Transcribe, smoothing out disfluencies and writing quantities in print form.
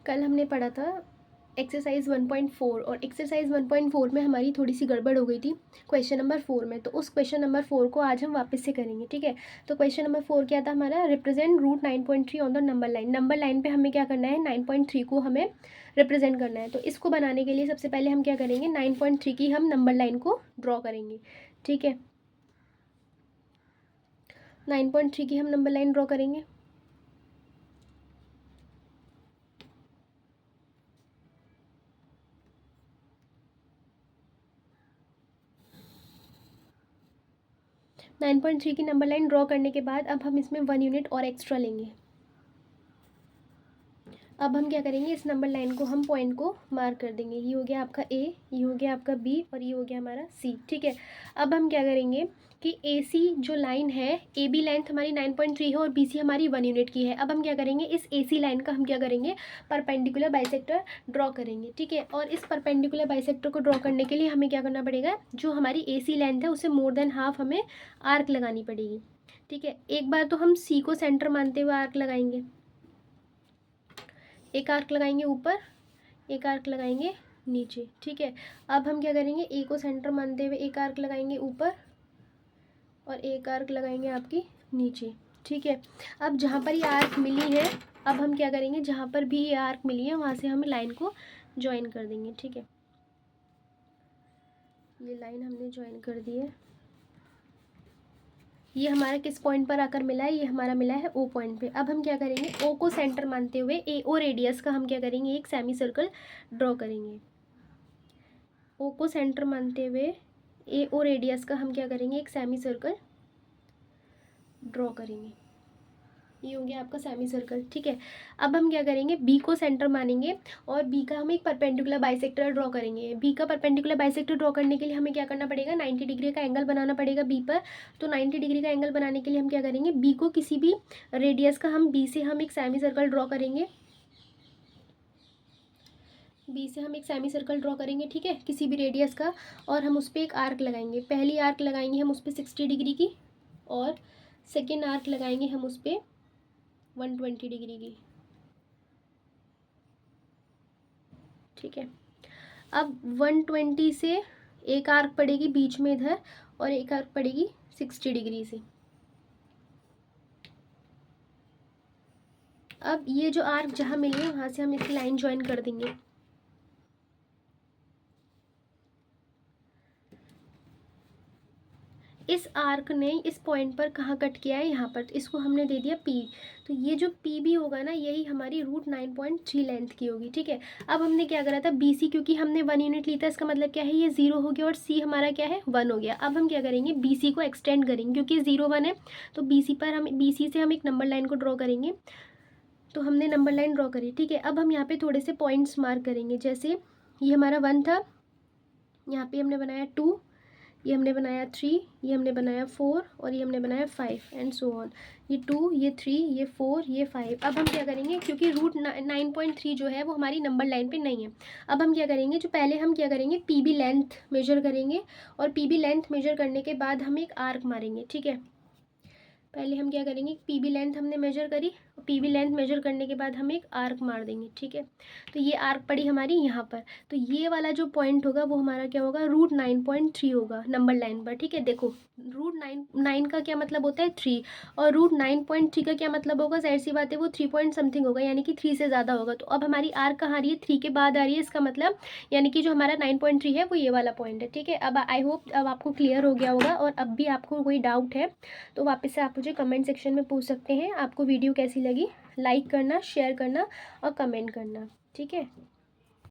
कल हमने पढ़ा था एक्सरसाइज 1.4 और एक्सरसाइज 1.4 में हमारी थोड़ी सी गड़बड़ हो गई थी क्वेश्चन नंबर 4 में। तो उस क्वेश्चन नंबर 4 को आज हम वापस से करेंगे, ठीक है। तो क्वेश्चन नंबर 4 क्या था हमारा, represent root 9.3 on the number line. Number line पे हमें क्या करना है, 9.3 को हमें रिप्रेजेंट करना है। तो इसको बनाने के लिए सबसे पहले हम क्या करेंगे, 9.3 की हम नंबर लाइन को ड्रॉ करेंगे, ठीक है। 9.3 की हम नंबर लाइन ड्रॉ करेंगे। नाइन पॉइंट थ्री की नंबर लाइन ड्रॉ करने के बाद अब हम इसमें 1 यूनिट और एक्स्ट्रा लेंगे। अब हम क्या करेंगे, इस नंबर लाइन को हम पॉइंट को मार्क कर देंगे। ये हो गया आपका ए, ये हो गया आपका बी और ये हो गया हमारा सी, ठीक है। अब हम क्या करेंगे कि ए सी जो लाइन है, ए बी लेंथ हमारी 9.3 है और बी सी हमारी 1 यूनिट की है। अब हम क्या करेंगे, इस ए सी लाइन का हम क्या करेंगे, परपेंडिकुलर बाइसेक्टर ड्रॉ करेंगे, ठीक है। और इस परपेंडिकुलर बाइसेक्टर को ड्रॉ करने के लिए हमें क्या करना पड़ेगा, जो हमारी ए सी लेंथ है उससे मोर देन हाफ हमें आर्क लगानी पड़ेगी, ठीक है। एक बार तो हम सी को सेंटर मानते हुए आर्क लगाएंगे, एक आर्क लगाएंगे ऊपर, एक आर्क लगाएंगे नीचे, ठीक है। अब हम क्या करेंगे, ए को सेंटर मानते हुए एक आर्क लगाएंगे ऊपर और एक आर्क लगाएंगे आपकी नीचे, ठीक है। अब जहाँ पर ये आर्क मिली है, अब हम क्या करेंगे, जहाँ पर भी ये आर्क मिली है वहाँ से हम लाइन को ज्वाइन कर देंगे, ठीक है। ये लाइन हमने ज्वाइन कर दी है। ये हमारा किस पॉइंट पर आकर मिला है, ये हमारा मिला है ओ पॉइंट पे। अब हम क्या करेंगे, ओ को सेंटर मानते हुए ए ओ रेडियस का हम क्या करेंगे, एक सेमी सर्कल ड्रॉ करेंगे। ओ को सेंटर मानते हुए ए ओ रेडियस का हम क्या करेंगे, एक सेमी सर्कल ड्रॉ करेंगे। ये हो गया आपका सेमी सर्कल, ठीक है। अब हम क्या करेंगे, बी को सेंटर मानेंगे और बी का हम एक परपेंडिकुलर बाइसेक्टर ड्रॉ करेंगे। बी का परपेंडिकुलर बाइसेक्टर ड्रॉ करने के लिए हमें क्या करना पड़ेगा, 90 डिग्री का एंगल बनाना पड़ेगा बी पर। तो 90 डिग्री का एंगल बनाने के लिए हम क्या करेंगे, बी को किसी भी रेडियस का हम बी से हम एक सेमी सर्कल ड्रॉ करेंगे, बी से हम एक सेमी सर्कल ड्रॉ करेंगे, ठीक है, किसी भी रेडियस का। और हम उस पर एक आर्क लगाएंगे। पहली आर्क लगाएंगे हम उस पर 60 डिग्री की और सेकेंड आर्क लगाएंगे हम उस पर 120 डिग्री की, ठीक है। अब 120 से एक आर्क पड़ेगी बीच में इधर और एक आर्क पड़ेगी 60 डिग्री से। अब ये जो आर्क जहाँ मिली है वहाँ से हम इसकी लाइन ज्वाइन कर देंगे। इस आर्क ने इस पॉइंट पर कहाँ कट किया है, यहाँ पर, इसको हमने दे दिया पी। तो ये जो पी भी होगा ना, यही हमारी रूट 9.3 लेंथ की होगी, ठीक है। अब हमने क्या करा था, बी सी क्योंकि हमने 1 यूनिट ली था, इसका मतलब क्या है, ये 0 हो गया और सी हमारा क्या है, 1 हो गया। अब हम क्या करेंगे, बी सी को एक्सटेंड करेंगे क्योंकि 0 1 है। तो बी सी पर हम, बी सी से हम एक नंबर लाइन को ड्रॉ करेंगे। तो हमने नंबर लाइन ड्रॉ करी, ठीक है। अब हम यहाँ पे थोड़े से पॉइंट्स मार्क करेंगे। जैसे ये हमारा 1 था, यहाँ पे हमने बनाया 2, ये हमने बनाया 3, ये हमने बनाया 4 और ये हमने बनाया 5 एंड सो ऑन। ये 2, ये 3, ये 4, ये 5। अब हम क्या करेंगे, क्योंकि रूट 9.3 जो है वो हमारी नंबर लाइन पे नहीं है। अब हम क्या करेंगे, जो पहले हम क्या करेंगे, पी बी लेंथ मेजर करेंगे और पी बी लेंथ मेजर करने के बाद हम एक आर्क मारेंगे, ठीक है। पहले हम क्या करेंगे, पी बी लेंथ हमने मेजर करी, पी बी लेंथ मेजर करने के बाद हम एक आर्क मार देंगे, ठीक है। तो ये आर्क पड़ी हमारी यहाँ पर। तो ये वाला जो पॉइंट होगा वो हमारा क्या होगा, रूट 9.3 होगा नंबर लाइन पर, ठीक है। देखो रूट 9 का क्या मतलब होता है, 3, और रूट 9.3 का क्या मतलब होगा, जाहिर सी बात है वो 3 पॉइंट समथिंग होगा, यानी कि 3 से ज़्यादा होगा। तो अब हमारी आर्क कहाँ आ रही है, 3 के बाद आ रही है, इसका मतलब यानी कि जो हमारा 9.3 है वो ये वाला पॉइंट है, ठीक है। अब आई होप अब आपको क्लियर हो गया होगा, और अब भी आपको कोई डाउट है तो वापस से आप मुझे कमेंट सेक्शन में पूछ सकते हैं। आपको वीडियो कैसी लगी, लाइक करना, शेयर करना और कमेंट करना, ठीक है।